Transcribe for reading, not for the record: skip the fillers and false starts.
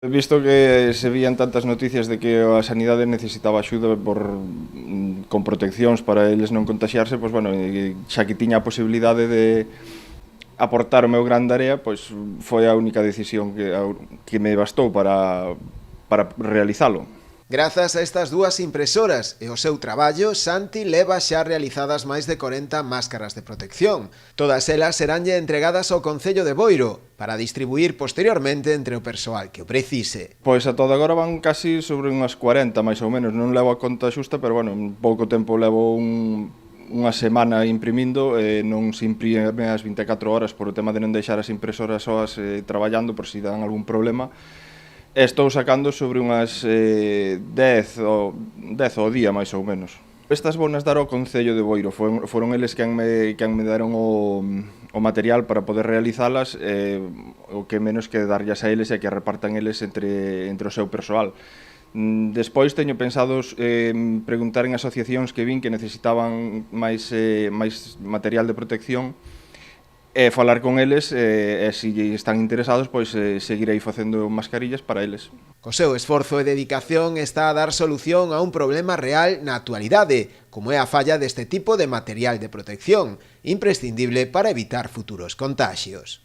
Visto que se vían tantas noticias de que a sanidade necesitaba axuda con proteccións para eles non contaxiarse, pois, bueno, xa que tiña a posibilidade de aportar o meu gran de area, pois foi a única decisión que me bastou para realizalo. Grazas a estas dúas impresoras e ao seu traballo, Santi leva xa realizadas máis de 40 máscaras de protección. Todas elas seránlle entregadas ao Concello de Boiro para distribuir posteriormente entre o persoal que o precise. Pois a todo agora van casi sobre unhas 40, máis ou menos. Non levo a conta xusta, pero, bueno, en pouco tempo levo unha semana imprimindo, non se imprime as 24 horas por o tema de non deixar as impresoras soas traballando por si dan algún problema. Estou sacando sobre unhas 10 ao día, máis ou menos. Estas bonas dar ao Concello de Boiro, foron eles quen me deron o material para poder realizalas, o que menos que darllas a eles e que repartan eles entre o seu persoal. Despois teño pensado preguntar en asociacións que vin que necesitaban máis material de protección, falar con eles e se están interesados, pois seguirei facendo mascarillas para eles. Co seu esforzo e dedicación está a dar solución a un problema real na actualidade, como é a falla deste tipo de material de protección, imprescindible para evitar futuros contagios.